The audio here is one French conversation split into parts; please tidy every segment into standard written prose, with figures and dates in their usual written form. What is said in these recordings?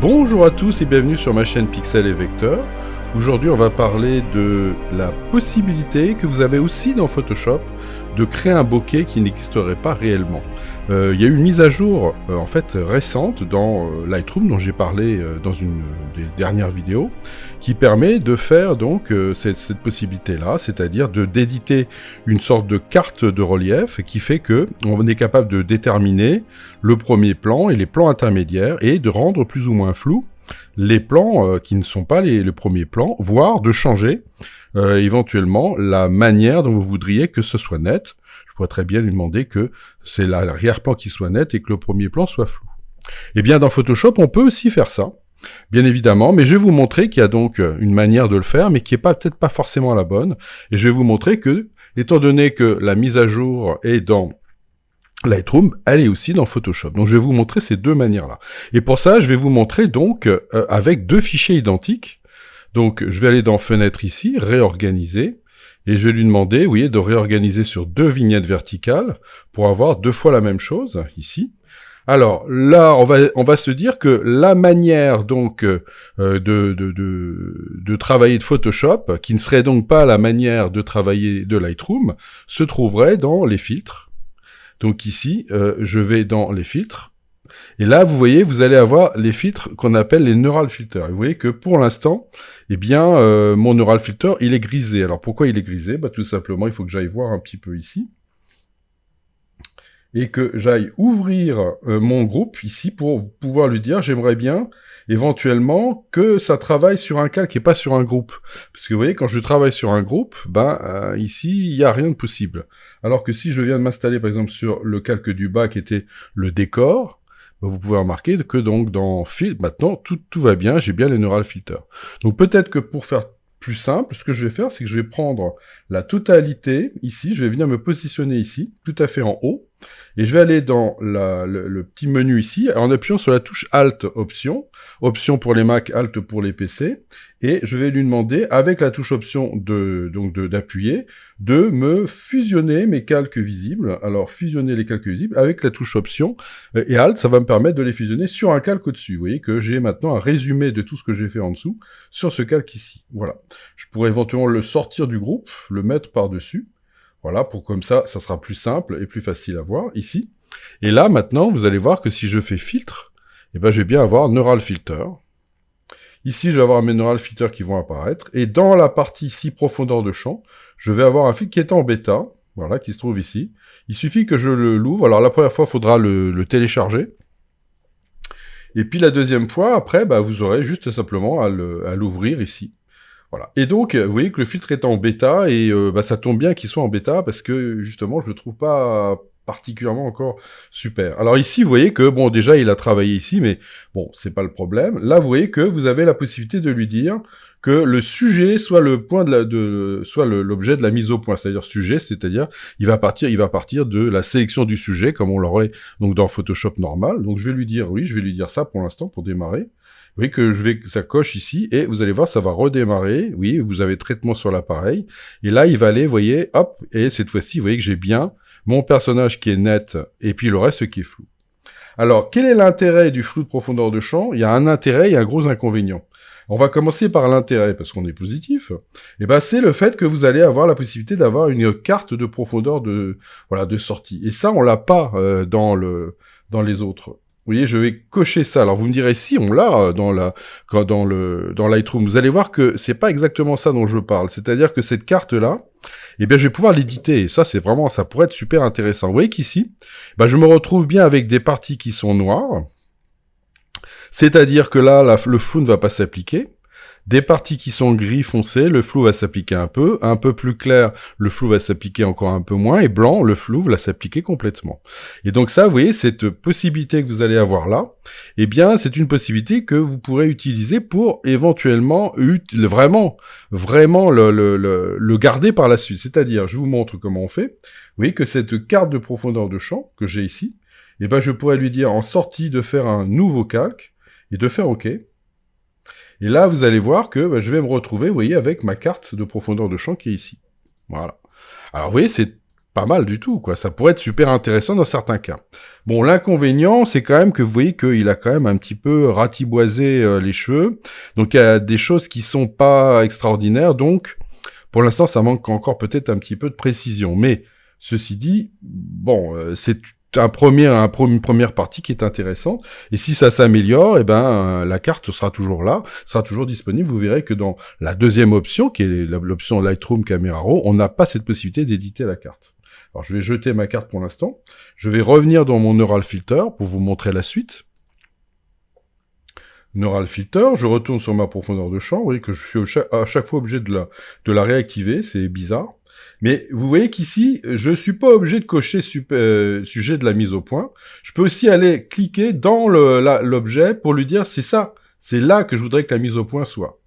Bonjour à tous et bienvenue sur ma chaîne Pixel et Vecteur. Aujourd'hui on va parler de la possibilité que vous avez aussi dans Photoshop de créer un bokeh qui n'existerait pas réellement. Il y a eu une mise à jour en fait récente dans Lightroom dont j'ai parlé dans une des dernières vidéos qui permet de faire donc cette possibilité-là, c'est-à-dire d'éditer une sorte de carte de relief qui fait que on est capable de déterminer le premier plan et les plans intermédiaires et de rendre plus ou moins flou les plans qui ne sont pas les premiers plans, voire de changer éventuellement la manière dont vous voudriez que ce soit net. Je pourrais très bien lui demander que c'est l'arrière-plan qui soit net et que le premier plan soit flou. Eh bien, dans Photoshop, on peut aussi faire ça, bien évidemment, mais je vais vous montrer qu'il y a donc une manière de le faire, mais qui est peut-être pas forcément la bonne. Et je vais vous montrer que, étant donné que la mise à jour est dans Lightroom, elle est aussi dans Photoshop. Donc je vais vous montrer ces deux manières-là. Et pour ça, je vais vous montrer donc avec deux fichiers identiques. Donc je vais aller dans Fenêtre ici, Réorganiser, et je vais lui demander, vous voyez, de réorganiser sur deux vignettes verticales pour avoir deux fois la même chose, ici. Alors là, on va se dire que la manière donc de travailler de Photoshop, qui ne serait donc pas la manière de travailler de Lightroom, se trouverait dans les filtres. Donc ici, je vais dans les filtres. Et là, vous voyez, vous allez avoir les filtres qu'on appelle les neural filters. Et vous voyez que pour l'instant, eh bien, mon neural filter, il est grisé. Alors pourquoi il est grisé? Bah, tout simplement, il faut que j'aille voir un petit peu ici. Et que j'aille ouvrir mon groupe ici pour pouvoir lui dire, j'aimerais bien éventuellement que ça travaille sur un calque et pas sur un groupe. Parce que vous voyez, quand je travaille sur un groupe, ici, il n'y a rien de possible. Alors que si je viens de m'installer, par exemple, sur le calque du bas qui était le décor, vous pouvez remarquer que donc dans Filtre, maintenant, tout va bien, j'ai bien les neural filters. Donc peut-être que pour faire plus simple, ce que je vais faire, c'est que je vais prendre la totalité, ici, je vais venir me positionner ici, tout à fait en haut, et je vais aller dans le petit menu ici, en appuyant sur la touche Alt Option, Option pour les Mac, Alt pour les PC, et je vais lui demander, avec la touche Option d'appuyer, de me fusionner mes calques visibles. Alors, fusionner les calques visibles avec la touche Option et Alt, ça va me permettre de les fusionner sur un calque au-dessus. Vous voyez que j'ai maintenant un résumé de tout ce que j'ai fait en dessous sur ce calque ici. Voilà. Je pourrais éventuellement le sortir du groupe, le mettre par-dessus. Voilà, pour comme ça sera plus simple et plus facile à voir, ici. Et là, maintenant, vous allez voir que si je fais filtre, eh ben, je vais bien avoir Neural Filter. Ici, je vais avoir mes Neural Filters qui vont apparaître. Et dans la partie ici, profondeur de champ, je vais avoir un filtre qui est en bêta, voilà, qui se trouve ici. Il suffit que je l'ouvre. Alors, la première fois, il faudra le télécharger. Et puis, la deuxième fois, après, vous aurez juste simplement à l'ouvrir ici. Voilà. Et donc, vous voyez que le filtre est en bêta, et ça tombe bien qu'il soit en bêta, parce que, justement, je le trouve pas particulièrement encore super. Alors ici, vous voyez que, bon, déjà, il a travaillé ici, mais bon, c'est pas le problème. Là, vous voyez que vous avez la possibilité de lui dire que le sujet soit le point soit l'objet de la mise au point, c'est-à-dire sujet, c'est-à-dire il va partir de la sélection du sujet, comme on l'aurait donc dans Photoshop normal. Donc je vais lui dire, oui, je vais lui dire ça pour l'instant, pour démarrer. Vous voyez que ça coche ici, et vous allez voir, ça va redémarrer. Oui, vous avez traitement sur l'appareil. Et là, il va aller, vous voyez, hop, et cette fois-ci, vous voyez que j'ai bien mon personnage qui est net, et puis le reste qui est flou. Alors, quel est l'intérêt du flou de profondeur de champ? Il y a un intérêt et un gros inconvénient. On va commencer par l'intérêt, parce qu'on est positif. Et c'est le fait que vous allez avoir la possibilité d'avoir une carte de profondeur de sortie. Et ça, on l'a pas dans les autres. Vous voyez, je vais cocher ça. Alors vous me direz, si on l'a dans Lightroom, vous allez voir que c'est pas exactement ça dont je parle. C'est-à-dire que cette carte-là, je vais pouvoir l'éditer. Et ça, ça pourrait être super intéressant. Vous voyez qu'ici, je me retrouve bien avec des parties qui sont noires. C'est-à-dire que là, le flou ne va pas s'appliquer. Des parties qui sont gris foncé, le flou va s'appliquer un peu plus clair, le flou va s'appliquer encore un peu moins, et blanc, le flou va s'appliquer complètement. Et donc ça, vous voyez, cette possibilité que vous allez avoir là, eh bien, c'est une possibilité que vous pourrez utiliser pour éventuellement vraiment le garder par la suite. C'est-à-dire, je vous montre comment on fait. Vous voyez que cette carte de profondeur de champ que j'ai ici, je pourrais lui dire en sortie de faire un nouveau calque et de faire OK. Et là, vous allez voir que je vais me retrouver, vous voyez, avec ma carte de profondeur de champ qui est ici. Voilà. Alors, vous voyez, c'est pas mal du tout, quoi. Ça pourrait être super intéressant dans certains cas. Bon, l'inconvénient, c'est quand même que vous voyez qu'il a quand même un petit peu ratiboisé les cheveux. Donc, il y a des choses qui sont pas extraordinaires. Donc, pour l'instant, ça manque encore peut-être un petit peu de précision. Mais, ceci dit, bon, c'est une première partie qui est intéressante. Et si ça s'améliore, eh ben, la carte sera toujours là, sera toujours disponible. Vous verrez que dans la deuxième option, qui est l'option Lightroom Camera Raw, on n'a pas cette possibilité d'éditer la carte. Alors, je vais jeter ma carte pour l'instant. Je vais revenir dans mon Neural Filter pour vous montrer la suite. Neural Filter, je retourne sur ma profondeur de champ. Vous voyez que je suis à chaque fois obligé de la réactiver. C'est bizarre. Mais vous voyez qu'ici, je suis pas obligé de cocher sujet de la mise au point. Je peux aussi aller cliquer dans l'objet pour lui dire c'est ça. C'est là que je voudrais que la mise au point soit.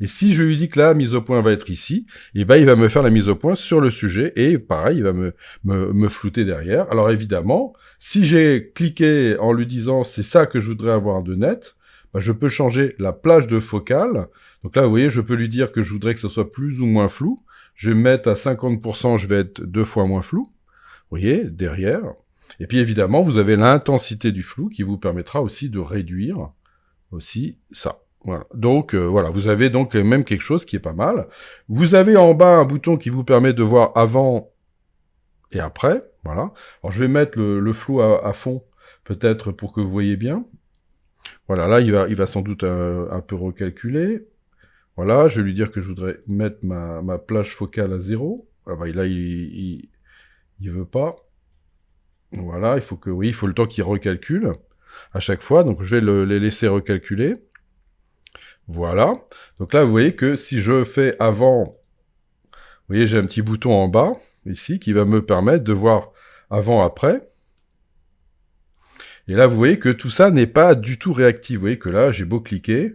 Et si je lui dis que la mise au point va être ici, eh ben, il va me faire la mise au point sur le sujet et pareil, il va me flouter derrière. Alors évidemment, si j'ai cliqué en lui disant c'est ça que je voudrais avoir de net, ben, je peux changer la plage de focale. Donc là, vous voyez, je peux lui dire que je voudrais que ce soit plus ou moins flou. Je vais me mettre à 50%, je vais être 2 fois moins flou. Vous voyez, derrière. Et puis évidemment, vous avez l'intensité du flou qui vous permettra aussi de réduire aussi ça. Voilà. Donc, voilà, vous avez donc même quelque chose qui est pas mal. Vous avez en bas un bouton qui vous permet de voir avant et après. Voilà. Alors, je vais mettre le flou à fond, peut-être pour que vous voyez bien. Voilà, là, il va sans doute un peu recalculer. Voilà, je vais lui dire que je voudrais mettre ma plage focale à 0. Ah bah, là, il veut pas. Voilà, il faut le temps qu'il recalcule à chaque fois. Donc, je vais les laisser recalculer. Voilà. Donc là, vous voyez que si je fais avant, vous voyez, j'ai un petit bouton en bas, ici, qui va me permettre de voir avant-après. Et là, vous voyez que tout ça n'est pas du tout réactif. Vous voyez que là, j'ai beau cliquer,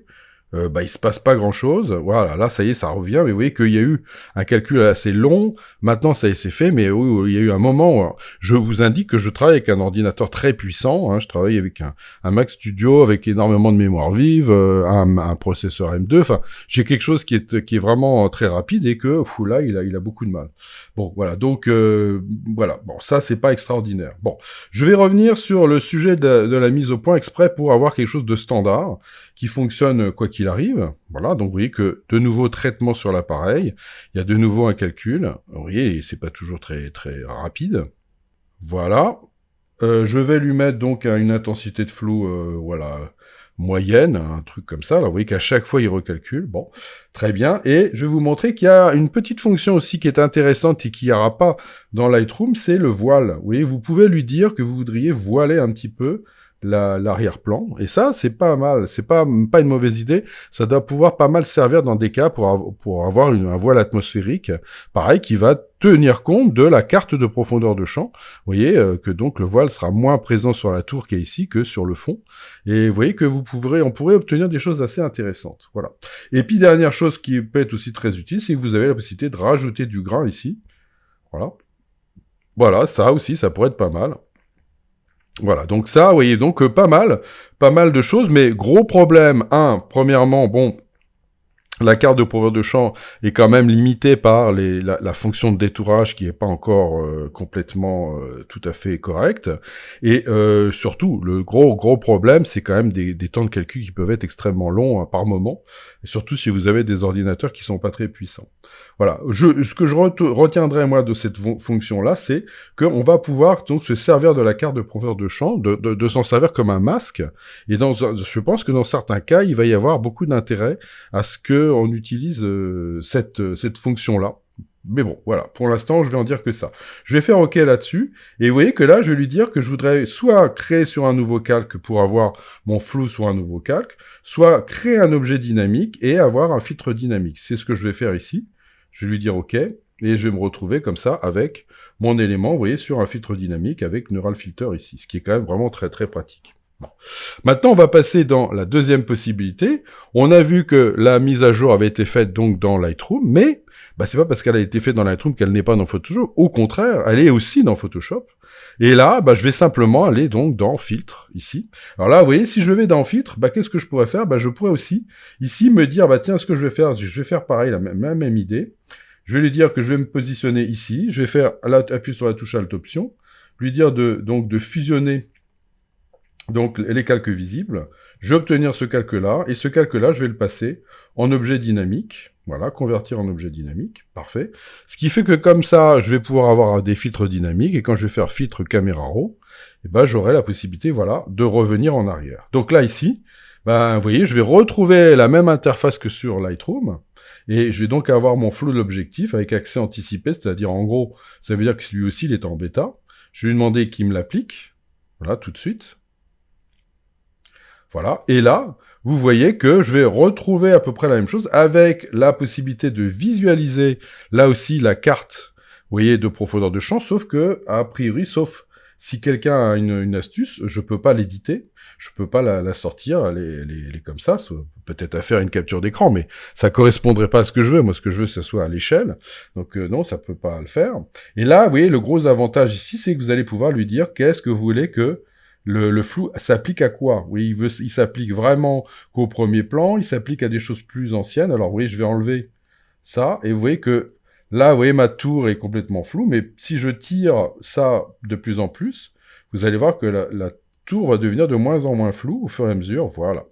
il se passe pas grand-chose. Voilà, là, ça y est, ça revient. Mais vous voyez qu'il y a eu un calcul assez long. Maintenant, ça y est, c'est fait. Mais oui, il y a eu un moment où je vous indique que je travaille avec un ordinateur très puissant. Hein, je travaille avec un Mac Studio avec énormément de mémoire vive, un processeur M2. Enfin, j'ai quelque chose qui est vraiment très rapide et que là, il a beaucoup de mal. Bon, voilà. Donc, voilà. Bon, ça, c'est pas extraordinaire. Bon, je vais revenir sur le sujet de la mise au point exprès pour avoir quelque chose de standard qui fonctionne quoi qu'il arrive. Voilà, donc vous voyez que de nouveau traitement sur l'appareil, il y a de nouveau un calcul. Vous voyez, c'est pas toujours très très rapide. Voilà. Je vais lui mettre donc une intensité de flou, voilà, moyenne, un truc comme ça. Alors vous voyez qu'à chaque fois il recalcule. Bon, très bien. Et je vais vous montrer qu'il y a une petite fonction aussi qui est intéressante et qu'il n'y aura pas dans Lightroom, c'est le voile. Vous voyez, vous pouvez lui dire que vous voudriez voiler un petit peu l'arrière-plan. Et ça, c'est pas mal. C'est pas une mauvaise idée. Ça doit pouvoir pas mal servir dans des cas pour avoir un voile atmosphérique, pareil, qui va tenir compte de la carte de profondeur de champ. Vous voyez que donc le voile sera moins présent sur la tour qui est ici que sur le fond. Et vous voyez que on pourrait obtenir des choses assez intéressantes. Voilà. Et puis, dernière chose qui peut être aussi très utile, c'est que vous avez la possibilité de rajouter du grain ici. Voilà. Voilà, ça aussi, ça pourrait être pas mal. Voilà, donc ça, vous voyez, donc pas mal de choses, mais gros problème, premièrement, bon, la carte de profondeur de champ est quand même limitée par la fonction de détourage qui n'est pas encore complètement tout à fait correcte. Et surtout, le gros problème, c'est quand même des temps de calcul qui peuvent être extrêmement longs par moment, et surtout si vous avez des ordinateurs qui sont pas très puissants. Voilà, ce que je retiendrai moi de cette fonction-là, c'est qu'on va pouvoir donc se servir de la carte de profondeur de champ, de s'en servir comme un masque, et je pense que dans certains cas, il va y avoir beaucoup d'intérêt à ce qu'on utilise cette fonction-là. Mais bon, voilà, pour l'instant, je vais en dire que ça. Je vais faire OK là-dessus, et vous voyez que là, je vais lui dire que je voudrais soit créer sur un nouveau calque pour avoir mon flou sur un nouveau calque, soit créer un objet dynamique et avoir un filtre dynamique. C'est ce que je vais faire ici. Je vais lui dire OK, et je vais me retrouver comme ça avec mon élément, vous voyez, sur un filtre dynamique avec Neural Filter ici, ce qui est quand même vraiment très très pratique. Bon. Maintenant, on va passer dans la deuxième possibilité. On a vu que la mise à jour avait été faite donc dans Lightroom, mais c'est pas parce qu'elle a été faite dans Lightroom qu'elle n'est pas dans Photoshop. Au contraire, elle est aussi dans Photoshop. Et là, je vais simplement aller donc dans Filtre, ici. Alors là, vous voyez, si je vais dans Filtre, qu'est-ce que je pourrais faire? Je pourrais aussi, ici, me dire, tiens, ce que je vais faire pareil, la même idée. Je vais lui dire que je vais me positionner ici. Je vais faire appuyer sur la touche Alt Option, lui dire de fusionner donc les calques visibles. Je vais obtenir ce calque-là, et ce calque-là, je vais le passer en objet dynamique. Voilà, convertir en objet dynamique, parfait. Ce qui fait que comme ça, je vais pouvoir avoir des filtres dynamiques, et quand je vais faire filtre caméra raw, eh ben, j'aurai la possibilité, voilà, de revenir en arrière. Donc là, ici, ben, vous voyez, je vais retrouver la même interface que sur Lightroom, et je vais donc avoir mon flou de l'objectif avec accès anticipé, c'est-à-dire, en gros, ça veut dire que lui aussi, il est en bêta. Je vais lui demander qu'il me l'applique, voilà, tout de suite. Voilà, et là, vous voyez que je vais retrouver à peu près la même chose avec la possibilité de visualiser là aussi la carte, vous voyez, de profondeur de champ, sauf que, a priori, sauf si quelqu'un a une astuce, je peux pas l'éditer, je peux pas la sortir, elle est comme ça, peut-être à faire une capture d'écran, mais ça correspondrait pas à ce que je veux. Moi, ce que je veux, c'est soit à l'échelle, donc non, ça peut pas le faire. Et là, vous voyez, le gros avantage ici, c'est que vous allez pouvoir lui dire qu'est-ce que vous voulez que le flou s'applique à quoi? Oui, il s'applique vraiment qu'au premier plan, il s'applique à des choses plus anciennes. Alors, oui, je vais enlever ça, et vous voyez que là, vous voyez, ma tour est complètement floue, mais si je tire ça de plus en plus, vous allez voir que la tour va devenir de moins en moins floue au fur et à mesure, voilà.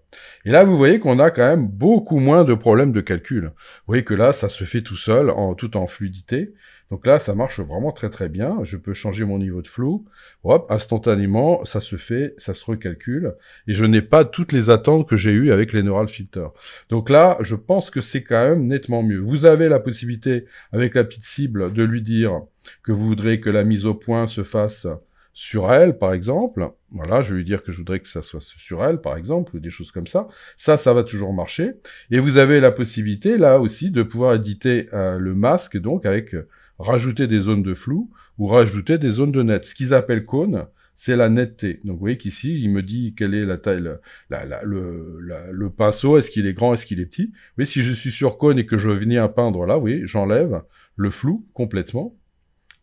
Et là, vous voyez qu'on a quand même beaucoup moins de problèmes de calcul. Vous voyez que là, ça se fait tout seul, tout en fluidité. Donc là, ça marche vraiment très très bien. Je peux changer mon niveau de flou. Hop, instantanément, ça se fait, ça se recalcule. Et je n'ai pas toutes les attentes que j'ai eues avec les Neural Filters. Donc là, je pense que c'est quand même nettement mieux. Vous avez la possibilité, avec la petite cible, de lui dire que vous voudrez que la mise au point se fasse sur elle, par exemple. Voilà, je vais lui dire que je voudrais que ça soit sur elle, par exemple, ou des choses comme ça. Ça va toujours marcher. Et vous avez la possibilité, là aussi, de pouvoir éditer le masque, donc, avec rajouter des zones de flou ou rajouter des zones de net. Ce qu'ils appellent cône, c'est la netteté. Donc vous voyez qu'ici, il me dit quelle est la taille, le pinceau, est-ce qu'il est grand, est-ce qu'il est petit. Vous voyez, si je suis sur cône et que je venais à peindre là, vous voyez, j'enlève le flou complètement.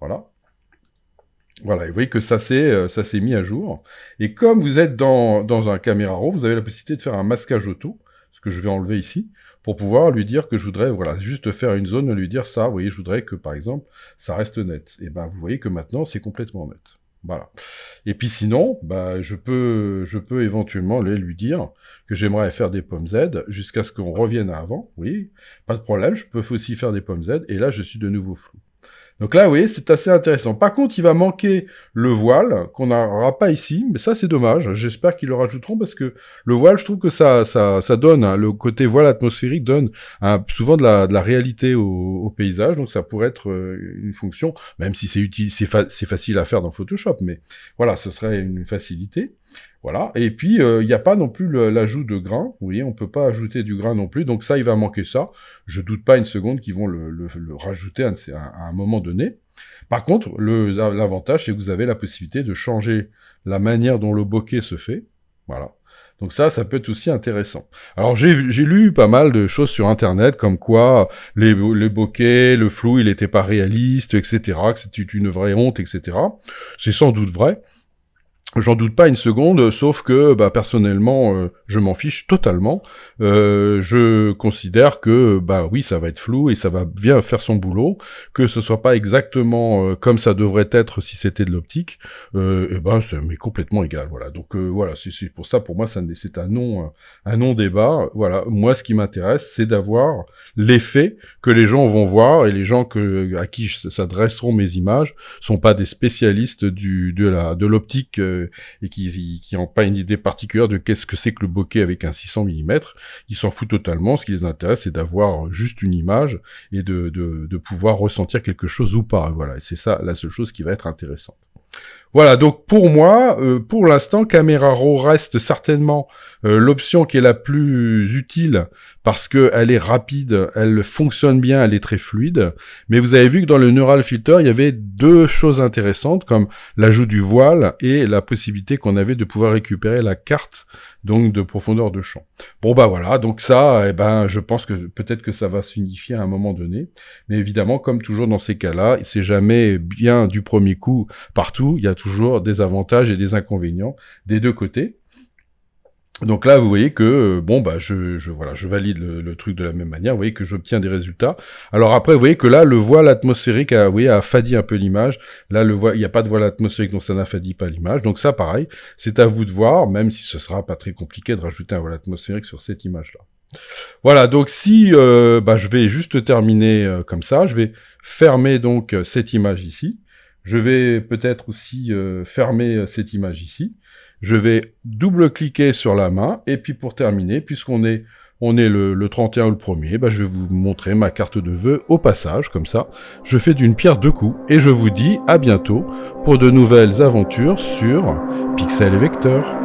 Voilà. Voilà, et vous voyez que ça s'est mis à jour. Et comme vous êtes dans un caméra raw, vous avez la possibilité de faire un masquage auto, ce que je vais enlever ici, pour pouvoir lui dire que je voudrais, voilà, juste faire une zone, lui dire ça, vous voyez, je voudrais que, par exemple, ça reste net. Et ben, vous voyez que maintenant, c'est complètement net. Voilà. Et puis sinon, bah, je peux éventuellement lui dire que j'aimerais faire des pommes Z jusqu'à ce qu'on revienne à avant. Oui, pas de problème, je peux aussi faire des pommes Z, et là, je suis de nouveau flou. Donc là, vous voyez, c'est assez intéressant. Par contre, il va manquer le voile, qu'on n'aura pas ici, mais ça, c'est dommage. J'espère qu'ils le rajouteront, parce que le voile, je trouve que ça donne, hein, le côté voile atmosphérique donne souvent de la réalité au paysage, donc ça pourrait être une fonction, même si c'est utile, c'est facile à faire dans Photoshop, mais voilà, ce serait une facilité. Voilà, et puis il n'y a pas non plus l'ajout de grain, vous voyez, on peut pas ajouter du grain non plus, donc ça, il va manquer ça. Je doute pas une seconde qu'ils vont le rajouter à un moment donné. Par contre, l'avantage, c'est que vous avez la possibilité de changer la manière dont le bokeh se fait, voilà. Donc ça peut être aussi intéressant. Alors j'ai lu pas mal de choses sur Internet, comme quoi les bokeh, le flou, il n'était pas réaliste, etc., que c'était une vraie honte, etc. C'est sans doute vrai. J'en doute pas une seconde, sauf que, bah, personnellement, je m'en fiche totalement. Je considère que, bah oui, ça va être flou et ça va bien faire son boulot, que ce soit pas exactement comme ça devrait être si c'était de l'optique, et ben, ça m'est complètement égal, voilà. Donc, voilà, c'est pour ça, pour moi, c'est un non-débat. Voilà, moi, ce qui m'intéresse, c'est d'avoir l'effet que les gens vont voir, et les gens à qui s'adresseront mes images sont pas des spécialistes de l'optique, et qui n'ont pas une idée particulière de qu'est-ce que c'est que le bokeh avec un 600 mm, ils s'en foutent totalement. Ce qui les intéresse, c'est d'avoir juste une image et de pouvoir ressentir quelque chose ou pas. Voilà, et c'est ça la seule chose qui va être intéressante. Voilà, donc pour moi, pour l'instant, Camera Raw reste certainement l'option qui est la plus utile, parce que elle est rapide, elle fonctionne bien, elle est très fluide. Mais vous avez vu que dans le Neural Filter, il y avait deux choses intéressantes, comme l'ajout du voile et la possibilité qu'on avait de pouvoir récupérer la carte, donc de profondeur de champ. Bon bah voilà, donc ça, eh ben, je pense que peut-être que ça va s'unifier à un moment donné. Mais évidemment, comme toujours dans ces cas-là, c'est jamais bien du premier coup partout. Il y a toujours des avantages et des inconvénients des deux côtés. Donc là, vous voyez que bon bah voilà, je valide le truc de la même manière. Vous voyez que j'obtiens des résultats. Alors après, vous voyez que là, le voile atmosphérique a, vous voyez, a fadi un peu l'image. Là, il n'y a pas de voile atmosphérique, donc ça n'affadit pas l'image. Donc ça, pareil, c'est à vous de voir, même si ce sera pas très compliqué de rajouter un voile atmosphérique sur cette image-là. Voilà. Donc si je vais juste terminer comme ça, je vais fermer donc cette image ici. Je vais peut-être aussi fermer cette image ici. Je vais double-cliquer sur la main, et puis pour terminer, puisqu'on est le 31 ou le 1er, je vais vous montrer ma carte de vœux au passage, comme ça. Je fais d'une pierre deux coups, et je vous dis à bientôt pour de nouvelles aventures sur Pixel et Vecteur.